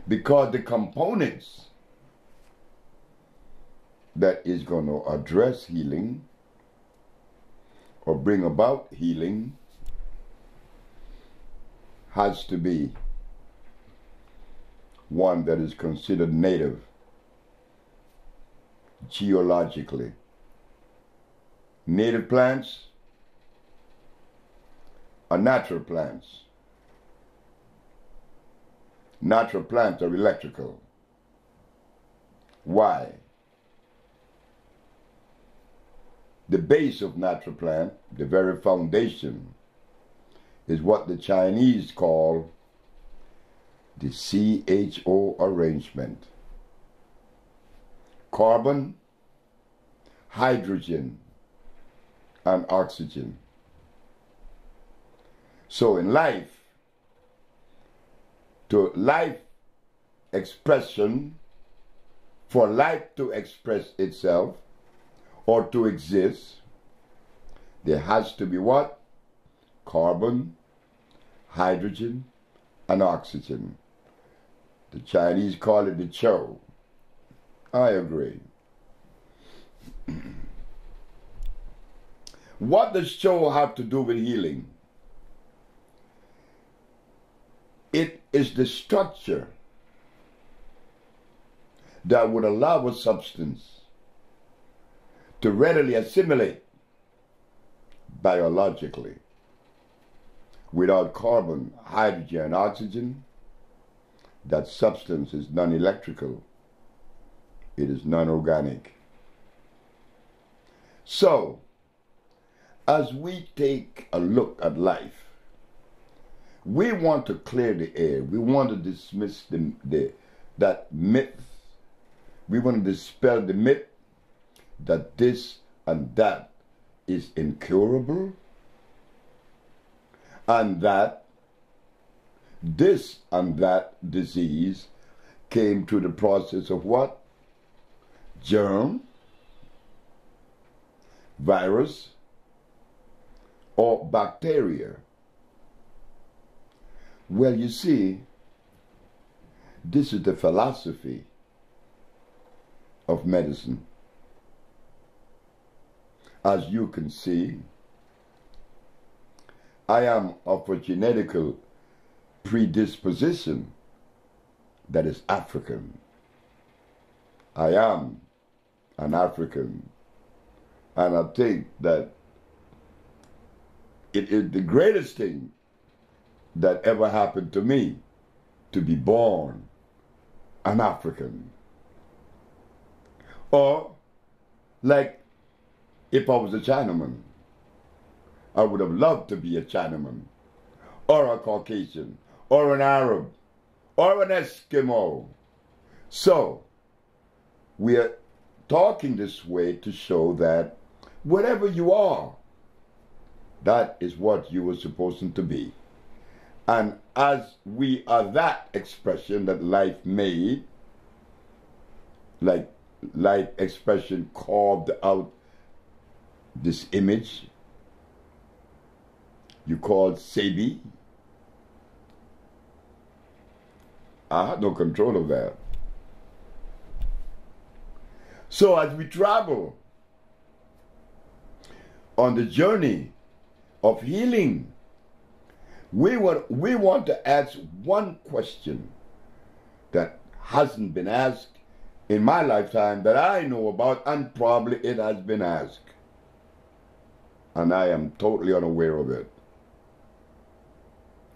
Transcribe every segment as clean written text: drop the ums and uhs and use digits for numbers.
Because the components that is going to address healing or bring about healing has to be one that is considered native geologically. Native plants are natural plants. Natural plants are electrical. Why? The base of natural plant, the very foundation, is what the Chinese call the CHO arrangement. Carbon, hydrogen, and oxygen. So in life, to life expression, for life to express itself or to exist, there has to be what? Carbon, hydrogen, and oxygen. The Chinese call it the Cho. I agree. What does Cho have to do with healing? It is the structure that would allow a substance to readily assimilate biologically. Without carbon, hydrogen, and oxygen, that substance is non-electrical. It is non-organic. So, as we take a look at life, we want to clear the air. We want to dismiss that myth. We want to dispel the myth that this and that is incurable, and that this and that disease came through the process of what? Germ, virus, or bacteria. Well, you see, this is the philosophy of medicine. As you can see, I am of a genetical predisposition that is African. I am an African, and I think that it is the greatest thing that ever happened to me to be born an African. Or, like, if I was a Chinaman, I would have loved to be a Chinaman, or a Caucasian, or an Arab, or an Eskimo. So, we are talking this way to show that whatever you are, that is what you were supposed to be. And as we are that expression that life made, like life expression carved out this image you call Sebi, I had no control of that. So as we travel on the journey of healing, we want to ask one question that hasn't been asked in my lifetime that I know about, and probably it has been asked. And I am totally unaware of it.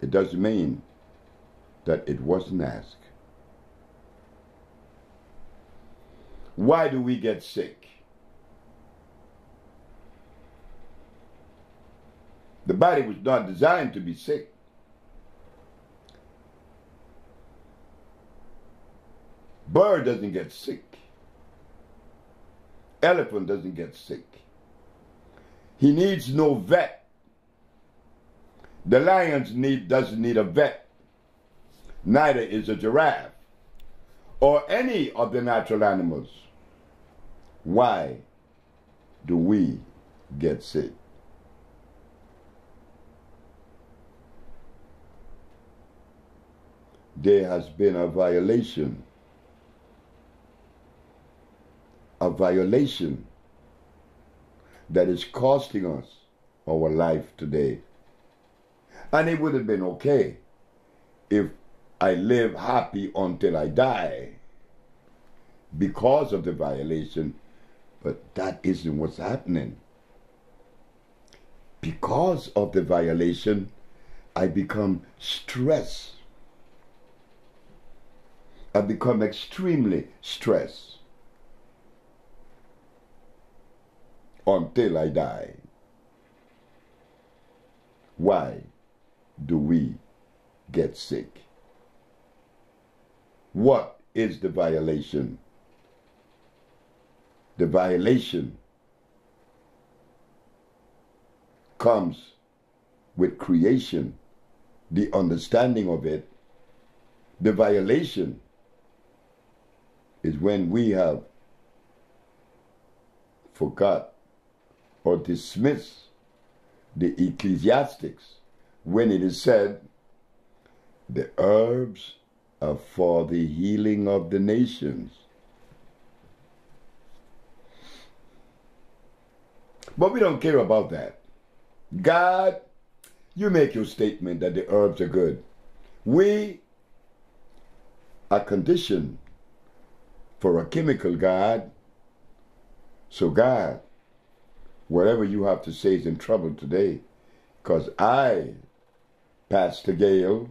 It doesn't mean that it wasn't asked. Why do we get sick? The body was not designed to be sick. Bird doesn't get sick. Elephant doesn't get sick. He needs no vet. The lion doesn't need a vet. Neither is a giraffe or any of the natural animals. Why do we get sick? there has been a violation that is costing us our life today. And it would have been okay if I live happy until I die because of the violation, but that isn't what's happening. Because of the violation, I become stressed. I become extremely stressed until I die. Why do we get sick? What is the violation? The violation comes with creation, the understanding of it. The violation is when we have forgot or dismissed the ecclesiastics when it is said, the herbs are for the healing of the nations. But we don't care about that. God, you make your statement that the herbs are good. We are conditioned for a chemical God. So God, whatever you have to say is in trouble today. Because I, Pastor Gale,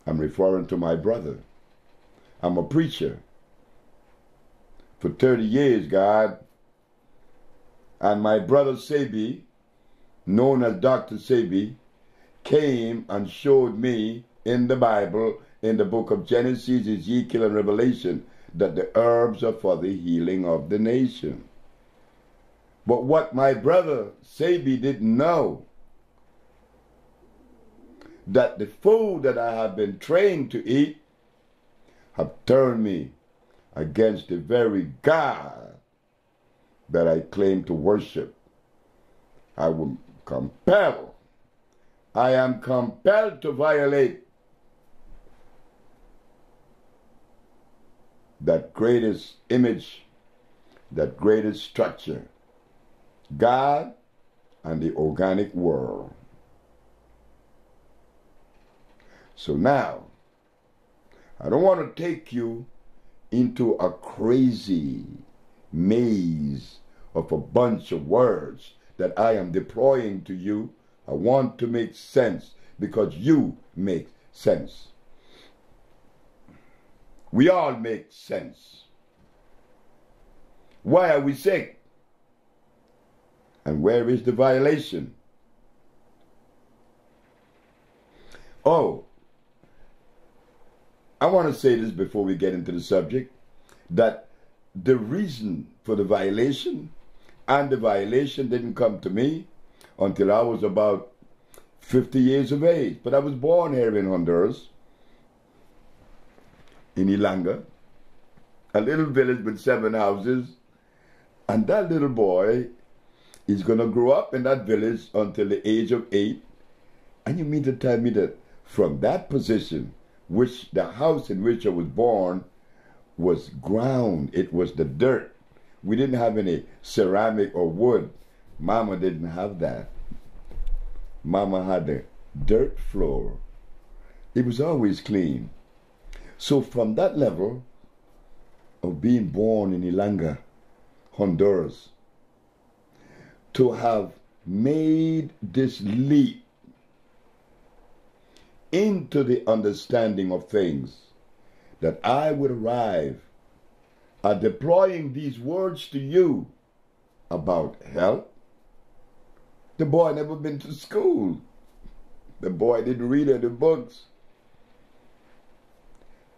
I'm referring to my brother. I'm a preacher. For 30 years, God, and my brother Sebi, known as Dr. Sebi, came and showed me in the Bible, in the book of Genesis, Ezekiel, and Revelation, that the herbs are for the healing of the nation. But what my brother Sebi didn't know, that the food that I have been trained to eat have turned me against the very God that I claim to worship. I am compelled to violate that greatest image, that greatest structure, God and the organic world. So now, I don't want to take you into a crazy maze of a bunch of words that I am deploying to you. I want to make sense because you make sense. We all make sense. Why are we sick? And where is the violation? Oh, I want to say this before we get into the subject, that the reason for the violation, and the violation didn't come to me until I was about 50 years of age. But I was born here in Honduras, in Ilanga, a little village with 7 houses. And that little boy is going to grow up in that village until the age of 8. And you mean to tell me that from that position, which the house in which I was born was ground, it was the dirt. We didn't have any ceramic or wood. Mama didn't have that. Mama had the dirt floor. It was always clean. So from that level of being born in Ilanga, Honduras, to have made this leap into the understanding of things, that I would arrive at deploying these words to you about health. The boy never been to school. The boy didn't read any books.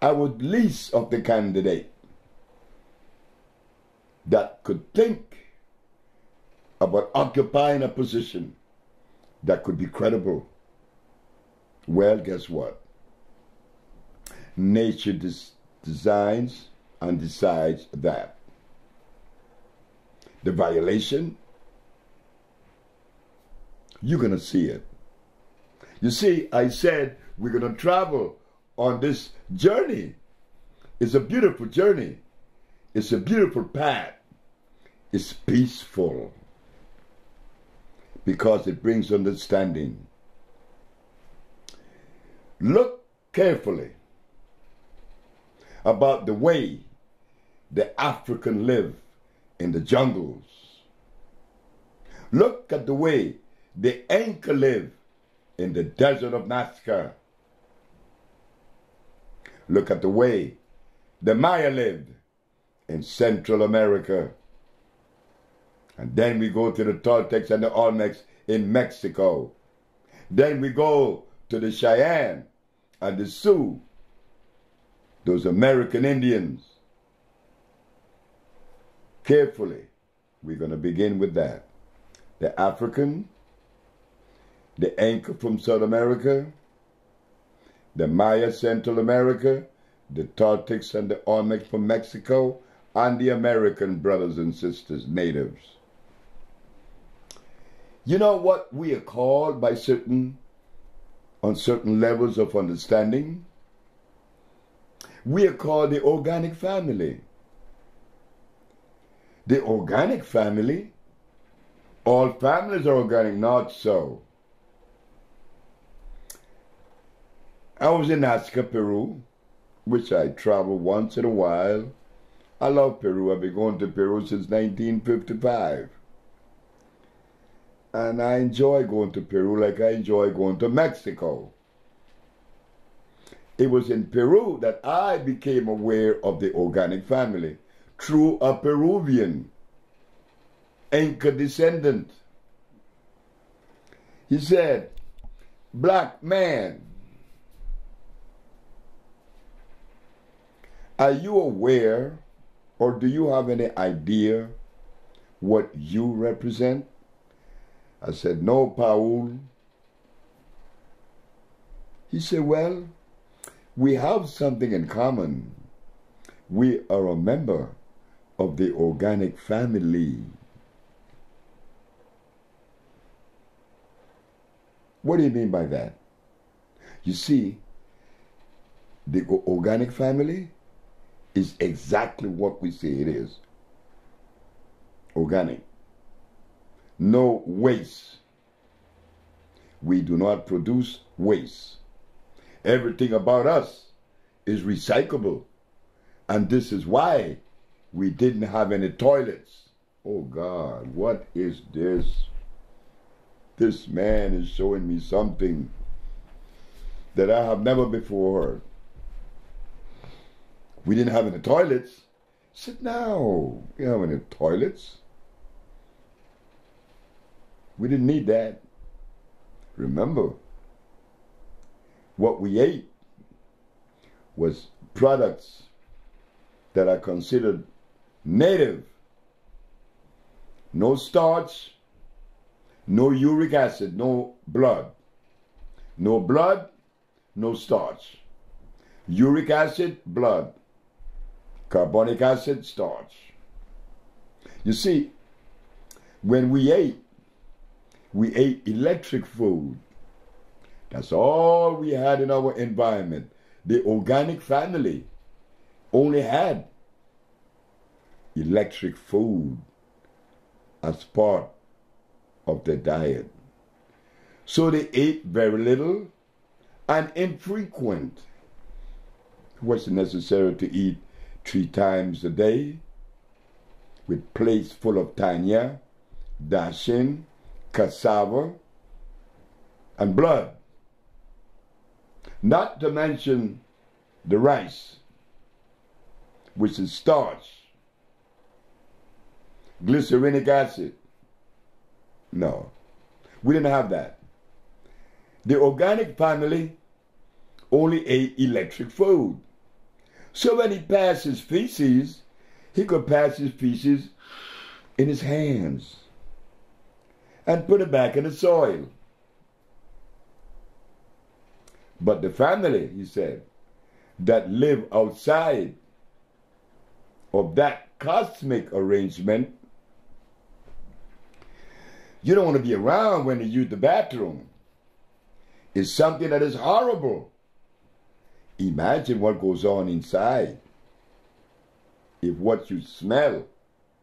I was least of the candidate that could think about occupying a position that could be credible. Well, guess what? Nature designs and decides that. The violation, you're going to see it. You see, I said we're going to travel on this journey. It's a beautiful journey. It's a beautiful path. It's peaceful because it brings understanding. Look carefully about the way the African live in the jungles. Look at the way the Inca live in the desert of Nazca. Look at the way the Maya lived in Central America. And then we go to the Toltecs and the Olmecs in Mexico. Then we go to the Cheyenne and the Sioux, those American Indians. Carefully, we're going to begin with that. The African, the Inca from South America, the Maya Central America, the Toltecs and the Olmecs from Mexico, and the American brothers and sisters, natives. You know what we are called by on certain levels of understanding? We are called the organic family. The organic family, all families are organic, not so. I was in Nazca, Peru, which I travel once in a while. I love Peru. I've been going to Peru since 1955. And I enjoy going to Peru like I enjoy going to Mexico. It was in Peru that I became aware of the organic family through a Peruvian Inca descendant. He said, "Black man, are you aware or do you have any idea what you represent?" I said, "No, Paul." He said, "Well, we have something in common. We are a member of the organic family." What do you mean by that? You see, the organic family is exactly what we say it is. Organic. No waste. We do not produce waste. Everything about us is recyclable. And this is why we didn't have any toilets. Oh God, what is this? This man is showing me something that I have never before heard. We didn't have any toilets. I said, no, we don't have any toilets. We didn't need that. Remember, what we ate was products that are considered native. No starch, no uric acid, no blood. No blood, no starch. Uric acid, blood. Carbonic acid, starch. You see, when we ate electric food. That's all we had in our environment. The organic family only had electric food as part of their diet. So they ate very little and infrequent. It wasn't necessary to eat 3 times a day with plates full of tanya, dashin, cassava, and blood. Not to mention the rice, which is starch, glycerinic acid. No, we didn't have that. The organic family only ate electric food. So when he passed his feces, he could pass his feces in his hands and put it back in the soil. But the family, he said, that live outside of that cosmic arrangement, you don't want to be around when you use the bathroom. It's something that is horrible. Imagine what goes on inside if what you smell